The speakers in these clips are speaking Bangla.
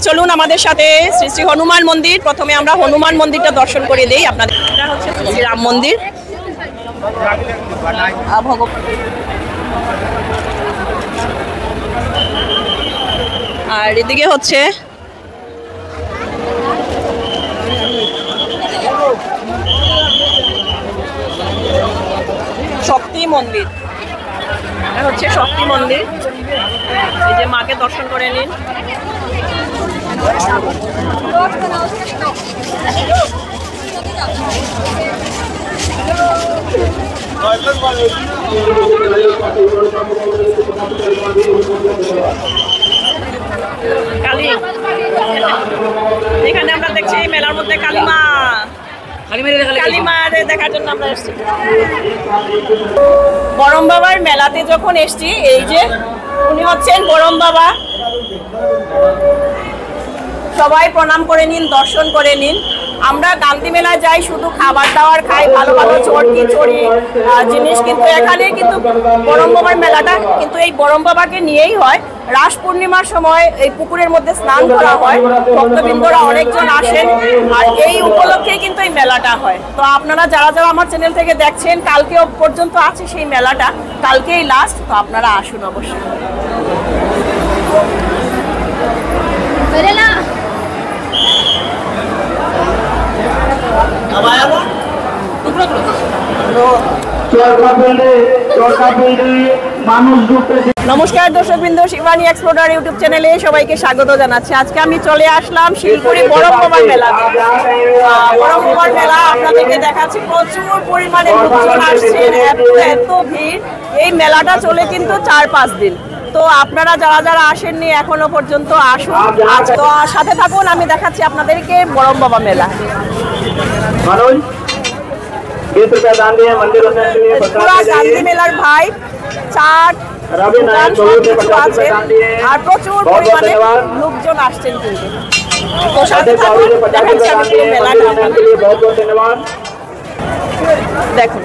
চলুন আমাদের সাথে শ্রী শ্রী হনুমান মন্দির। প্রথমে আমরা হনুমান মন্দিরটা দর্শন করে দেই আপনাদের। এটা হচ্ছে শ্রী রাম মন্দির। আর এদিকে হচ্ছে শক্তি মন্দির। এটা হচ্ছে শক্তি মন্দির। এই যে মাকে দর্শন করে নিন। কালী, এখানে আমরা দেখছি মেলার মধ্যে কালীমা, কালীমা দেখার জন্য আমরা এসেছি। বরম বাবার মেলাতে যখন এসছি, এই যে উনি হচ্ছেন বরম বাবা। সবাই প্রণাম করে নিন, দর্শন করে নিন। আমরা গান্ধী মেলায় যাই, শুধু খাবার দাবার খাই, ভালো ভালো চড়কি চড়ি জিনিস, কিন্তু এখানে কিন্তু বরম বাবার মেলাটা কিন্তু এই বরম বাবাকে নিয়েই হয়। রাস পূর্ণিমার সময় এই পুকুরের মধ্যে স্নান করা হয়, ভক্তবৃন্দরা অনেকজন আসেন, আর এই উপলক্ষেই কিন্তু এই মেলাটা হয়। তো আপনারা যারা যারা আমার চ্যানেল থেকে দেখছেন, কালকে পর্যন্ত আছে সেই মেলাটা, কালকেই লাস্ট। তো আপনারা আসুন অবশ্যই। নমস্কার দর্শকবৃন্দ, শিবানী এক্সপ্লোরার ইউটিউব চ্যানেলে সবাইকে স্বাগত জানাচ্ছি। আজকে আমি চলে আসলাম শিলপুরি বরম বাবার মেলাতে। বরম বাবার মেলা আপনাদেরকে দেখাচ্ছি, প্রচুর পরিমাণে লোকজন আসছেন, এত ভিড়। এই মেলাটা চলে কিন্তু 4-5 দিন। তো আপনারা যারা যারা আসেননি এখনো পর্যন্ত আসুন, তো সাথে থাকুন, আমি দেখাচ্ছি আপনাদেরকে বরম বাবা মেলা। পুরা গান্ধী মেলার ভাই চাট আছে, আর প্রচুর পরিমাণে লোকজন আসছেন কিন্তু। তো সাথে থাকুন, দেখাচ্ছি আমি মেলাটা। দেখুন,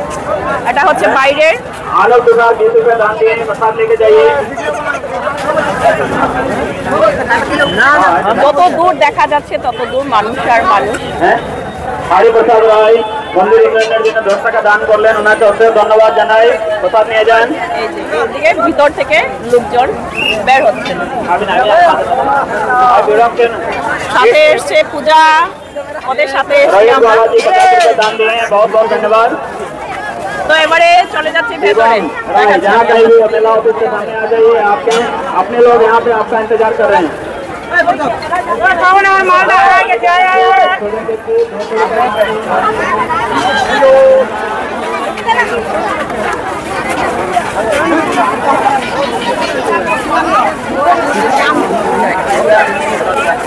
এটা হচ্ছে বাইরের। যত দূর দেখা যাচ্ছে তত দূর মানুষ আর মানুষ। হরিপ্রসাদ রায় মন্দির উন্নয়নের জন্য 10 টাকা দান করলেন, ওনাকে অশেষ ধন্যবাদ জানাই। প্রসাদ নিয়ে যান। এইদিকে ভিতর থেকে লোকজন বের হচ্ছেন, সাথে এসছে পূজা, ওদের সাথে দান দিয়ে বহুত বহুত ধন্যবাদ। তো এবারে চলে যাচ্ছি ভেতরে। मेला ऑफिस के सामने आ जाइए, आपके अपने लोग यहाँ पे आपका इंतजार कर रहे हैं।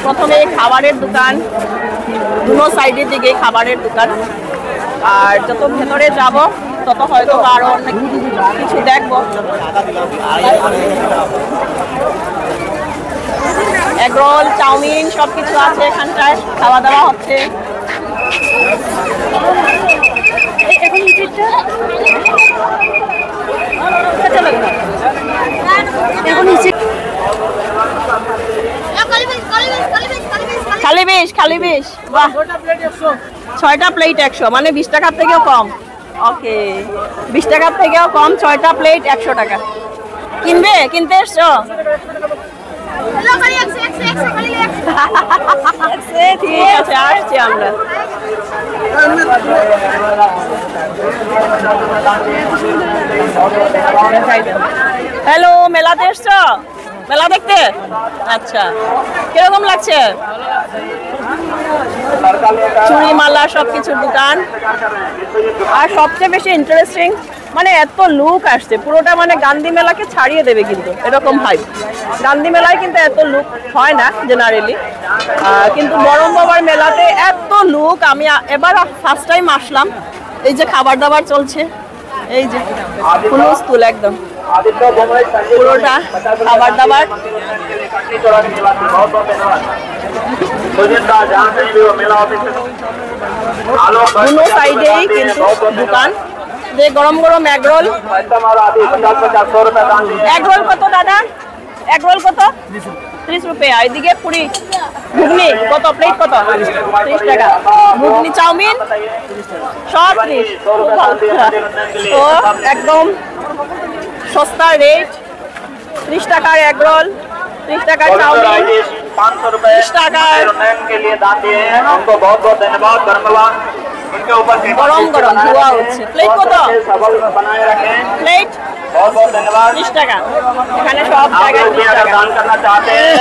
প্রথমে খাবারের দোকান, দুনো সাইডের দিকে খাবারের দোকান, আর যত ভেতরে যাব তত হয়তো আরো অনেক কিছু দেখবো। এগরোল, চাউমিন সবকিছু আছে এখানটায়, খাওয়া দাওয়া হচ্ছে। খালি বিশ, খালি বিশ। বাহ, 6টা প্লেট 100, মানে 20 টাকার থেকেও কম। ওকে, 20 টাকার থেকেও কম, 6টা প্লেট 100 টাকা। কিনবে, কিনতে এসছো? ঠিক আছে, আসছি আমরা। হ্যালো, মেলাতে এসছো? মেলা দেখতে? আচ্ছা, কিরকম লাগছে? চুড়ি মালা সবকিছুর দোকান। আর সবচেয়ে বেশি ইন্টারেস্টিং, মানে এত লোক আসছে, পুরোটা মানে গান্ধী মেলাকে ছাড়িয়ে দেবে কিন্তু, এরকম হয়। গান্ধী মেলায় কিন্তু এত লোক হয় না জেনারেলি, কিন্তু বরম বাবার মেলাতে এত লোক। আমি এবার ফার্স্ট টাইম আসলাম। এই যে খাবার দাবার চলছে, এই যে হুলস্থুল একদম, পুরোটা খাবার দাবার। দুনো সাইডেই কিন্তু দোকান। যে গরম গরম এগরোল। এগরোল কত দাদা? এগরোল কত? 30 रुपया। এদিকে পুরি ঘুগনি কত প্লেট কত? 30 টাকা। ঘুগনি চাউমিন সব 30। তো একদম সস্তা রেট। 30 টাকার এগ রোল, 30 টাকার চাউমিন, 500 रुपए के लिए दान दिए हैं, उनको बहुत बहुत धन्यवाद। उनके ऊपर গরম গরম ধোয়া হচ্ছে। প্লেট কত? सबल बनाए रखें। প্লেট बहुत बहुत धन्यवाद। 30 টাকা। এখানে সব आप জায়গায় लोग भी 30 अगर টাকা। दान करना चाहते हैं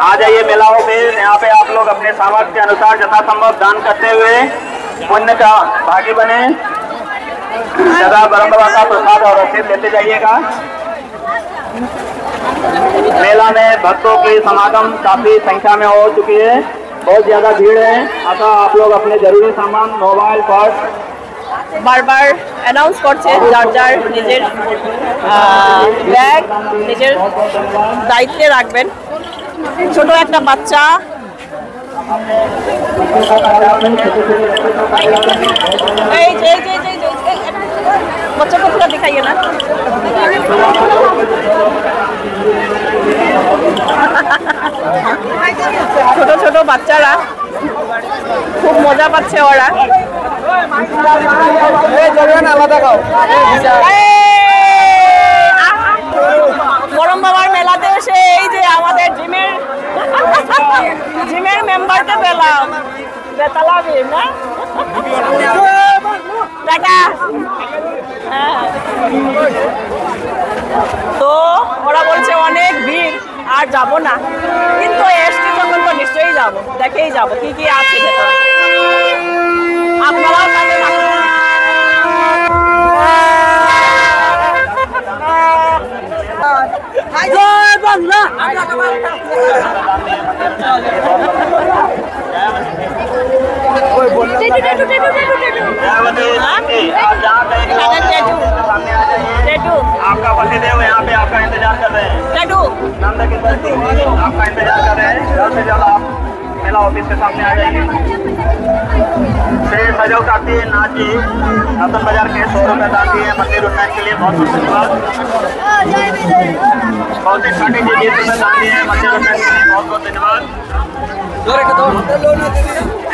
आ जाइए मेलाओं में। यहाँ पे आप लोग अपने सामर्थ्य के अनुसार यथासंभव दान करते हुए पुण्य का भागी बने। सदा ब्रह्म बाबा का प्रसाद और रसीद लेते जाइएगा। मेला में भक्तों की समागम काफी संख्या में हो चुकी है, बहुत ज्यादा भीड़ है। अतः आप लोग अपने जरूरी सामान मोबाइल पर्स বারবার অ্যানাউন্স করছে যার যার নিজের ব্যাগ নিজের দায়িত্বে রাখবেন। ছোট একটা বাচ্চা এই যে बच्चों को पूरा दिखाइए ना। ছোট ছোট বাচ্চারা খুব মজা পাচ্ছে ওরা। বরম বাবার মেলাতে এসে এই যে আমাদের জিমের মেম্বারকে পেলাম। বেতালা ভীম না টাকা। তো ওরা বলছে অনেক ভিড় আর যাব না, কিন্তু এসছি যখন তো নিশ্চয়ই যাব, দেখেই যাব কি কি আছে ভেতরে। আপনারাও সাথে থাকুন। জয় বাংলা। आपका पतिदेव यहाँ पे आपका इंतजार कर रहे हैं। नंद किशोर जी आपका इंतजार कर रहे हैं। जल्द से जल्द आप मेला ऑफिस के सामने आ जाइए। श्री सजल काती नाथ जी रतन बाजार के 100 रुपए दान दिए मंदिर उन्नयन के लिए, बहुत बहुत धन्यवाद। कौशिक खाटी जी 20 रुपए दान दिए मंदिर उन्नयन के लिए, बहुत बहुत धन्यवाद।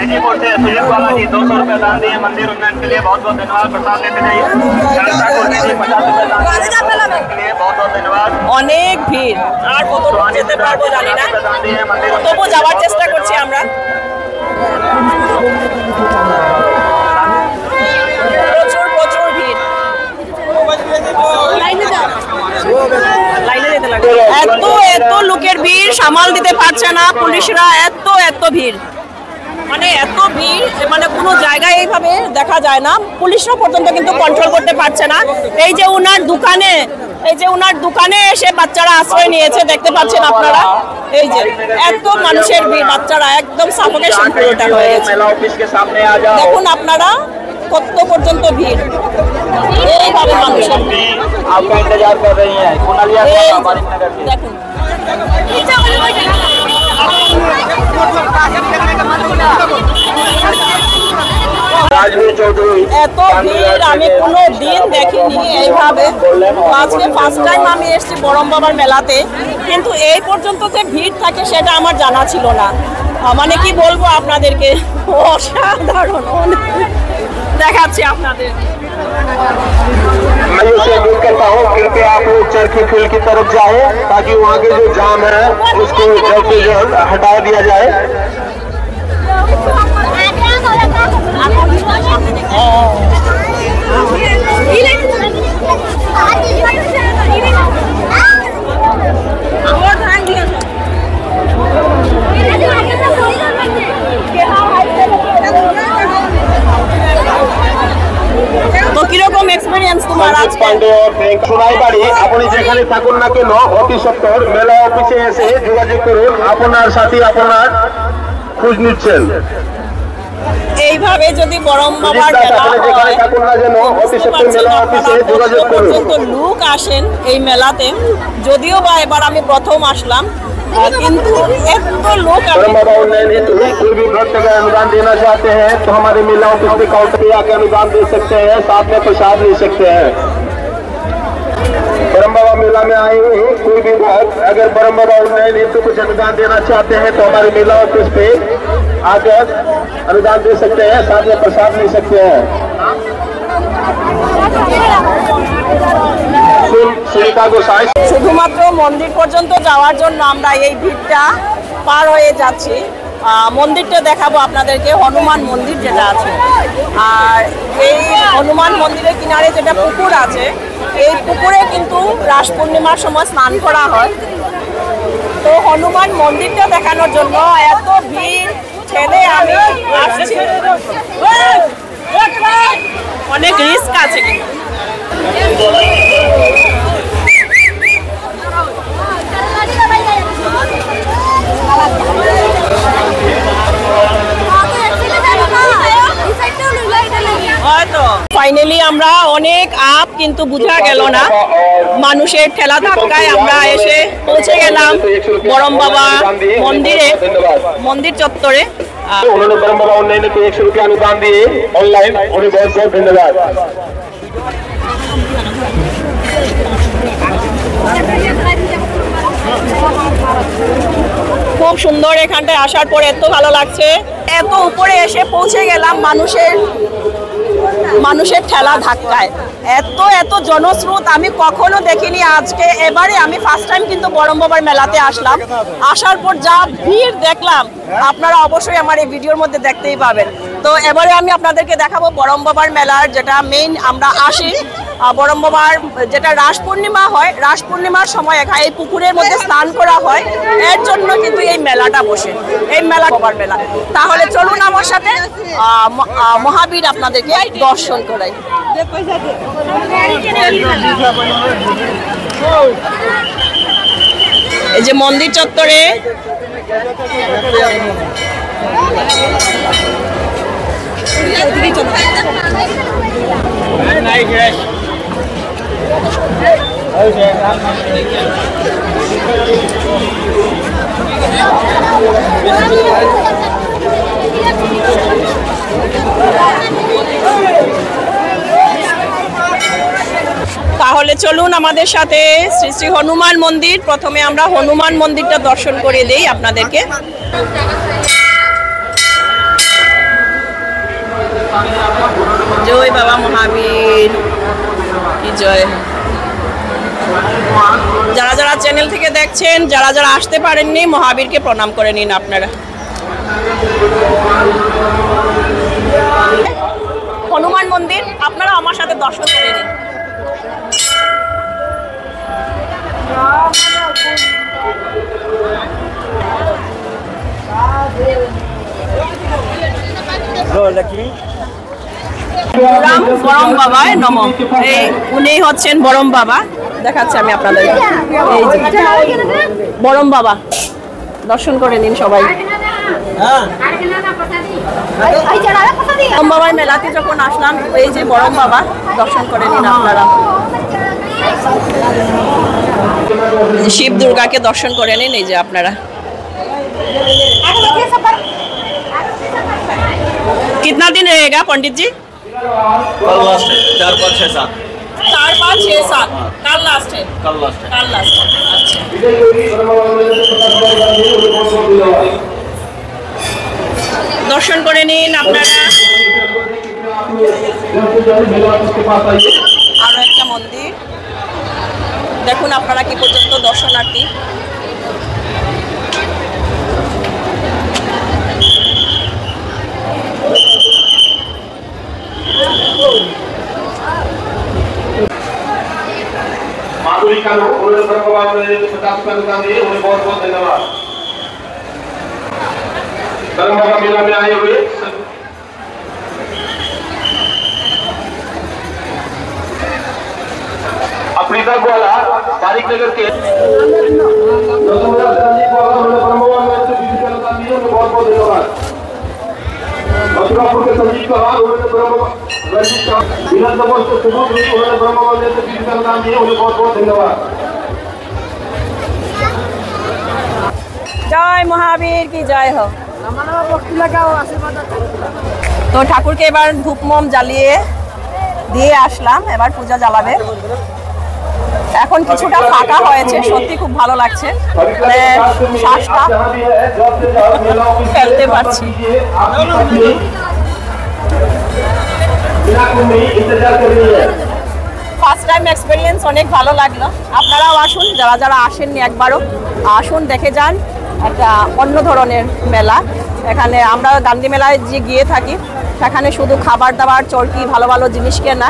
एनीपुर से सुजीत वाला जी 200 रुपए दान दिए मंदिर उन्नयन के लिए, बहुत बहुत धन्यवाद। प्रसाद लेते जाइए। 50 रुपए दान दिए के लिए, बहुत बहुत धन्यवाद। অনেক ভিড় আর কত যেতে পারবো জানি না, তবু যাওয়ার চেষ্টা করছি আমরা। প্রচুর প্রচুর ভিড়, লাইনে যেতে লাগে। এত এত লোকের ভিড় সামাল দিতে পারছে না পুলিশরা, এত ভিড়, মানে এত ভিড়, মানে কোনো জায়গায় এইভাবে দেখা যায় না। পুলিশরা পর্যন্ত কিন্তু কন্ট্রোল করতে পারছে না। এই যে উনার দোকানে এসে বাচ্চারা আশ্রয় নিয়েছে, দেখতে পাচ্ছেন আপনারা। এই যে এত মানুষের ভিড়, বাচ্চারা একদম সাফোকেশন পুরোটা হয়ে গেছে। দেখুন আপনারা কত পর্যন্ত ভিড়, এইভাবে মানুষের দেখুন। এত ভিড় আমি কোনো দিন দেখিনি এইভাবে। আজকে ফার্স্ট টাইম আমি এসেছি বরম বাবার মেলাতে, কিন্তু এই পর্যন্ত যে ভিড় থাকে সেটা আমার জানা ছিল না। মানে কি বলবো আপনাদেরকে, অসাধারণ। দেখাচ্ছি আপনাদের। मैं उसे अनुरोध करता हूँ कृपया आप लोग चरखी फील्ड की तरफ जाए, ताकि वहाँ के जो जाम है उसको जल्द से जल्द हटा दिया जाए। তো কিরকম এক্সপেরিয়েন্স তোমার আজকে? সোনাই বাড়ি আপনি যেখানে থাকুন না কেন অতি সত্বর মেলা অফিসে এসে যোগাযোগ করুন, আপনার সাথে আপনার খোঁজ নিচ্ছেন। এইভাবে যদি বরম বাবার মেলা হয়, পর্যন্ত লোক আসেন এই মেলাতে। যদিও বা এবার আমি প্রথম আসলাম, কিন্তু এত লোক। बरम बाबा उन्नयन हेतु कोई भी भक्त अगर अनुदान देना चाहते हैं तो हमारे मेला ऑफिस के काउंटर पे आके अनुदान दे सकते हैं, साथ में प्रसाद ले सकते हैं। ब्रह्म बाबा मेला में आए हुए हैं कोई भी भक्त अगर ब्रह्म बाबा उन्नयन हेतु कुछ अनुदान देना चाहते हैं तो हमारे मेला ऑफिस पे आकर अनुदान दे सकते हैं, साथ में प्रसाद ले सकते हैं। শুধুমাত্র মন্দির পর্যন্ত যাওয়ার জন্য আমরা এই ভিড়টা পার হয়ে যাচ্ছি। মন্দিরটা দেখাবো আপনাদেরকে, হনুমান মন্দির যেটা আছে। আর এই হনুমান মন্দিরের কিনারে যেটা পুকুর আছে, এই পুকুরে কিন্তু রাস পূর্ণিমার সময় স্নান করা হয়। তো হনুমান মন্দিরটা দেখানোর জন্য এত ভিড় ঠেলে আমি আসছি। অনেক রিস্ক আছে কিন্তু। ফাইনালি আমরা অনেক আপ কিন্তু বোঝা গেল না, মানুষের ঠেলা ধাক্কায় আমরা এসে পৌঁছে গেলাম বরম বাবা মন্দিরে, মন্দির চত্বরে। उन्होंने ब्रह्म बाबा उन्नयन को 100 रुपया अनुदान दिए ऑनलाइन, उन्हें बहुत बहुत धन्यवाद। খুব সুন্দর, এখানটায় আসার পর এত ভালো লাগছে। এত উপরে এসে পৌঁছে গেলাম মানুষের ঠেলা ধাক্কায়, এত জনস্রোত আমি কখনো দেখিনি। আজকে এবারে আমি ফার্স্ট টাইম কিন্তু বরম বাবার মেলাতে আসলাম। আসার পর যা ভিড় দেখলাম আপনারা অবশ্যই আমার এই ভিডিওর মধ্যে দেখতেই পাবেন। তো এবারে আমি আপনাদেরকে দেখাবো বরম বাবার মেলার যেটা মেইন, আমরা আসি বরম বাবার যেটা রাস পূর্ণিমা হয়, রাস পূর্ণিমার সময় এখানে এই পুকুরের মধ্যে স্নান করা হয়, এর জন্য কিন্তু এই মেলাটা বসে, এই মেলা বাবার মেলা। তাহলে চলুন আমার সাথে মহাবীর আপনাদেরকে দর্শন করাই। এই যে মন্দির চত্বরে তাহলে চলুন আমাদের সাথে শ্রী শ্রী হনুমান মন্দির। প্রথমে আমরা হনুমান মন্দিরটা দর্শন করে দেই আপনাদেরকে। জয় বাবা মহাবীর কি জয়। যারা যারা চ্যানেল থেকে দেখছেন, যারা যারা আসতে পারেননি, মহাবীরকে প্রণাম করে নিন আপনারা। হনুমান মন্দির আপনারা আমার সাথে দর্শন করে নিন। বরম বাবায় নমঃ। এই উনি হচ্ছেন বরম বাবা, দেখাচ্ছি আমি আপনাদের। এই যে বরম বাবা, দর্শন করে নিন সবাই। বরম বাবার মেলাতে যখন আসলাম, এই যে বরম বাবা, দর্শন করে নিন আপনারা। শিব দুর্গাকে দর্শন করে নিন এই যে আপনারা। कितना दिन रहेगा पंडित जी? कल लास्ट है, 4, 5, 6, 7 4, 5, 6, 7 कल लास्ट है। कल लास्ट है। कल लास्ट है। अच्छा, दर्शन করে নিন আপনারা। আরো একটা মন্দির দেখুন আপনারা কি পর্যন্ত দর্শনার্থী। माधुरी का लोग उन्होंने ब्रह्म बाबा ने 50 रुपया अनुदान दिए, उन्हें बहुत बहुत धन्यवाद। ब्रह्म बाबा मेला में आए हुए अफ्रीका ग्वाला बारिक नगर के ब्रह्म बाबा ने 20 रुपया अनुदान दिए, उन्हें बहुत बहुत धन्यवाद। मथुरापुर के संजीव कहार उन्होंने ब्रह्म विधानसभा से सुबोध उन्होंने ब्रह्म बाबा ने 20 रुपया अनुदान दिए, उन्हें बहुत बहुत धन्यवाद। জয় মহাবীর কি জয় হোক। তো ঠাকুরকে এবার ধূপ মোম জ্বালিয়ে দিয়ে আসলাম, এবার পূজা জ্বালাবে। এখন কিছুটা ফাঁকা হয়েছে, সত্যি খুব ভালো লাগছে, মানে শ্বাসটা ফেলতে পারছি। ফার্স্ট টাইম এক্সপিরিয়েন্স অনেক ভালো লাগলো। আপনারাও আসুন, যারা যারা আসেননি একবারও আসুন, দেখে যান। একটা অন্য ধরনের মেলা। এখানে আমরা গান্ধী মেলায় যে গিয়ে থাকি সেখানে শুধু খাবার দাবার, চরকি, ভালো ভালো জিনিস কেনা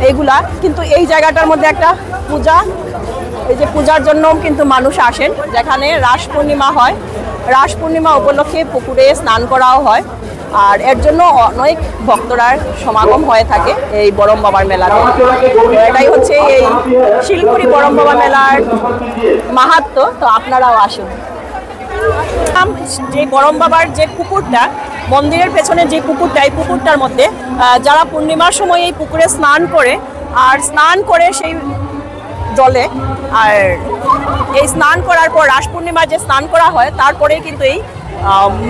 এইগুলা, কিন্তু এই জায়গাটার মধ্যে একটা পূজা, এই যে পূজার জন্যও কিন্তু মানুষ আসেন। যেখানে রাস পূর্ণিমা হয়, রাস পূর্ণিমা উপলক্ষে পুকুরে স্নান করাও হয়, আর এর জন্য অনেক ভক্তরার সমাগম হয়ে থাকে এই বরম বাবার মেলাতে। এটাই হচ্ছে এই শিলপুরি বরম বাবা মেলার মাহাত্ম্য। তো আপনারাও আসুন। যে বরম বাবার যে পুকুরটা, মন্দিরের পেছনে যে পুকুরটা, এই পুকুরটার মধ্যে যারা পূর্ণিমার সময় এই পুকুরে স্নান করে, আর স্নান করে সেই জলে, আর এই স্নান করার পর রাস পূর্ণিমা যে স্নান করা হয় তারপরেই কিন্তু এই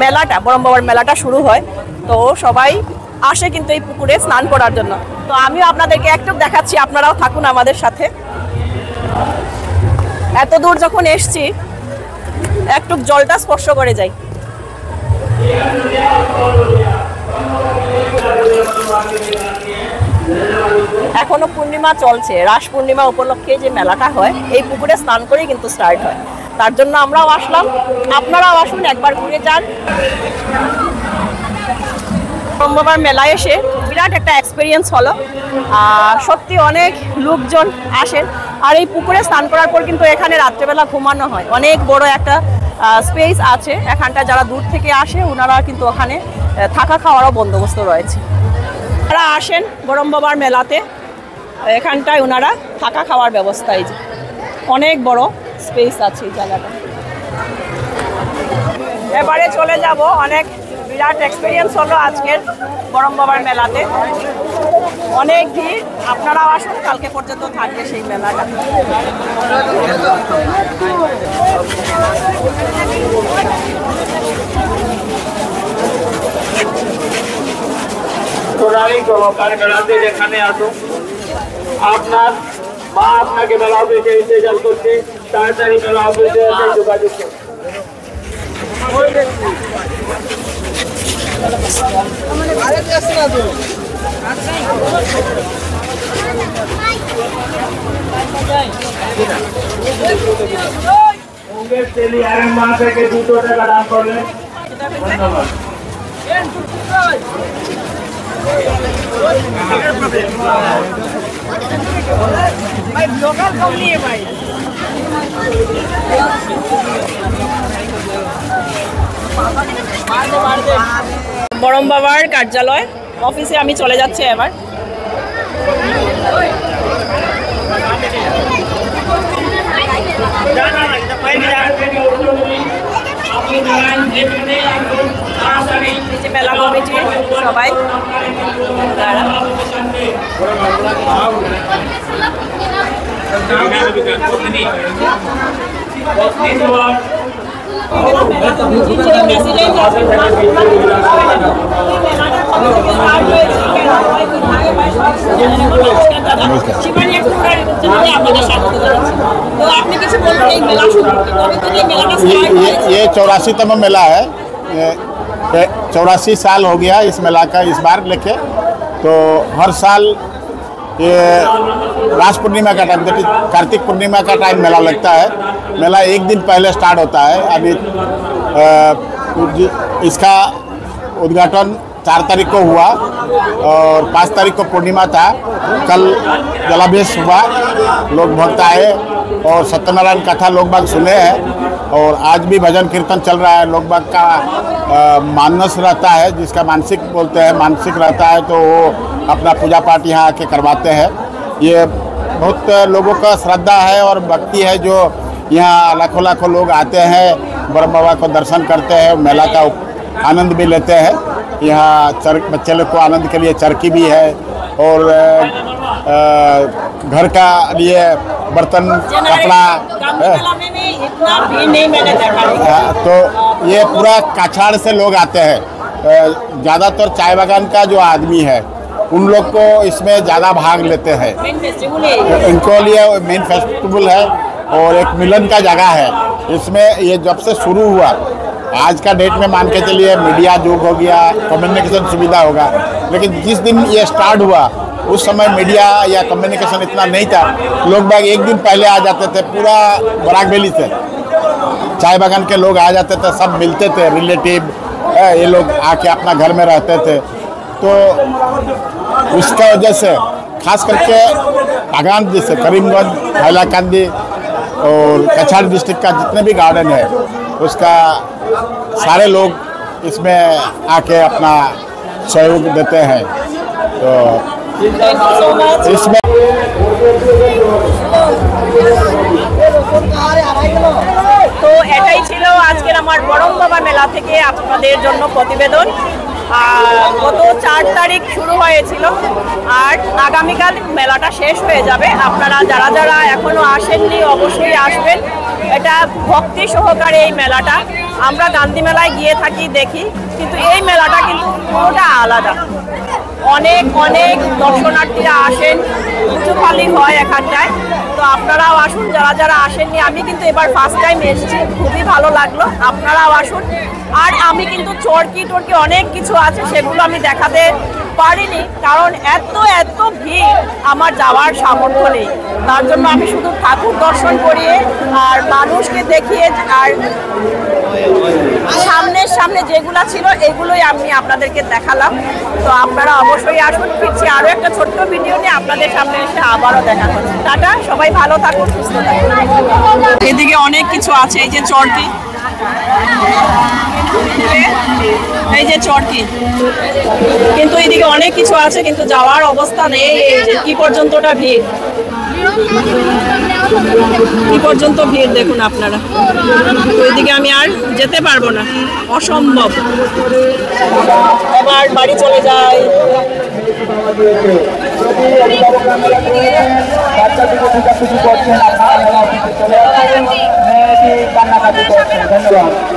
মেলাটা, বরম বাবার মেলাটা শুরু হয়। তো সবাই আসে কিন্তু এই পুকুরে স্নান করার জন্য। তো আমিও আপনাদেরকে একটু দেখাচ্ছি, আপনারাও থাকুন আমাদের সাথে। এত দূর যখন এসছি একটু জলটা স্পর্শ করে যাই। এখনো পূর্ণিমা চলছে, রাস পূর্ণিমা উপলক্ষে যে মেলাটা হয় এই পুকুরে স্নান করেই কিন্তু স্টার্ট হয়। তার জন্য আমরাও আসলাম, আপনারাও আসুন, একবার ঘুরে যান। বরম বাবার মেলায় এসে বিরাট একটা এক্সপিরিয়েন্স হলো। সত্যি অনেক লোকজন আসেন, আর এই পুকুরে স্নান করার পর কিন্তু এখানে রাত্রেবেলা ঘুমানো হয়। অনেক বড় একটা স্পেস আছে এখানটা, যারা দূর থেকে আসে ওনারা কিন্তু ওখানে থাকা খাওয়ারও বন্দোবস্ত রয়েছে। যারা আসেন বরম বাবার মেলাতে, এখানটায় ওনারা থাকা খাওয়ার ব্যবস্থা, এই যে অনেক বড় স্পেস আছে এই জায়গাটা। এবারে চলে যাব, অনেক বিরাট এক্সপিরিয়েন্স হলো আজকের বরম বাবার মেলাতে। অনেক ভিড়, আপনারাও আসুন, কালকে পর্যন্ত থাকবে সেই মেলাটা। মেলাতে যেখানে আসুন, আপনার মা আপনাকে মেলা অফিসে ইন্তেজার করছে, তাড়াতাড়ি মেলা অফিসে যোগাযোগ করুন। মা থেকে 200 টাকা দান করলেন, ধন্যবাদ। বরম বাবার কার্যালয় অফিসে আমি চলে যাচ্ছি এবার। মেলা কমিটি সবাই ये 84वां मेला है। 84 साल हो गया इस मेला का इस बार लेके। तो हर साल ये रास पूर्णिमा का टाइम, कार्तिक पूर्णिमा का टाइम मेला लगता है। मेला एक दिन पहले स्टार्ट होता है। अभी इसका उद्घाटन 4 तारीख को हुआ और 5 तारीख को पूर्णिमा था। कल जलाभिषेक हुआ, लोग भक्त आए और सत्यनारायण कथा लोग बाग सुने हैं। और आज भी भजन कीर्तन चल रहा है। लोग बाग का मानस रहता है, जिसका मानसिक बोलते हैं, मानसिक रहता है तो वो अपना पूजा पाठ यहाँ आके करवाते हैं। ये बहुत लोगों का श्रद्धा है और भक्ति है, जो यहाँ लाखों लाखों लोग आते हैं, बरम बाबा को दर्शन करते हैं, मेला का आनंद भी लेते हैं। यहाँ बच्चे लोग को आनंद के लिए चरखी भी है और घर का लिए बर्तन, कपड़ा। तो ये पूरा काछाड़ से लोग आते हैं। ज़्यादातर चाय बागान का जो आदमी है उन लोग को इसमें ज़्यादा भाग लेते हैं। मेन फेस्टिवल है इनको लिए मेन फेस्टिवल है और एक मिलन का जगह है। इसमें ये जब से शुरू हुआ, आज का डेट में मान के चलिए मीडिया युग हो गया, कम्युनिकेशन सुविधा होगा, लेकिन जिस दिन ये स्टार्ट हुआ उस समय मीडिया या कम्युनिकेशन इतना नहीं था। लोग बाग एक दिन पहले आ जाते थे, पूरा बराक वैली से चाय बागान के लोग आ जाते थे, सब मिलते थे, रिलेटिव ये लोग आके अपना घर में रहते थे। तो उसका वजह से खास करके बागान जैसे करीमगंज, हैलाकंदी और कछाड़ डिस्ट्रिक्ट का जितने भी गार्डन है उसका सारे लोग इसमें आके अपना सहयोग देते हैं। तो इसमें তো এটাই ছিল আজকের আমার বরং বাবা মেলা থেকে আপনাদের জন্য প্রতিবেদন। গত 4 তারিখ শুরু হয়েছিল আর আগামীকাল মেলাটা শেষ হয়ে যাবে। আপনারা যারা যারা এখনো আসেননি অবশ্যই আসবেন। এটা ভক্তি সহকারে এই মেলাটা, আমরা গান্ধী মেলায় গিয়ে থাকি দেখি, কিন্তু এই মেলাটা কিন্তু পুরোটা আলাদা। অনেক অনেক দর্শনার্থীরা আসেন, উঁচু খালি হয় এখানটায়। তো আপনারাও আসুন, যারা যারা আসেননি। আমি কিন্তু এবার ফার্স্ট টাইম এসেছি, খুবই ভালো লাগলো। আপনারাও আসুন। আর আমি কিন্তু চরকি টরকি অনেক কিছু আছে, সেগুলো আমি দেখাতে পারিনি, কারণ এত এত ভিড় আমার যাওয়ার সামর্থ্য নেই। তার জন্য আমি শুধু ঠাকুর দর্শন করিয়ে আর মানুষকে দেখিয়ে আর সামনে যেগুলো ছিল এগুলোই আমি আপনাদেরকে দেখালাম। তো আপনারা অবশ্যই আসুন। ফিরছি আরও একটা ছোট্ট ভিডিও নিয়ে আপনাদের সামনে এসে আবারও দেখা করছি। টাটা, সবাই ভালো থাকুন, সুস্থ থাকুন। এদিকে অনেক কিছু আছে, এই যে চরকি, এই যে চরকি, কিন্তু এইদিকে অনেক কিছু আছে, কিন্তু যাওয়ার অবস্থা নেই। এই যে কি পর্যন্তটা ভিড়, কি পর্যন্ত ভিড় দেখুন আপনারা। তো এদিকে আমি আর যেতে পারবো না, অসম্ভব। এবার বাড়ি চলে যাই। ধন্যবাদ।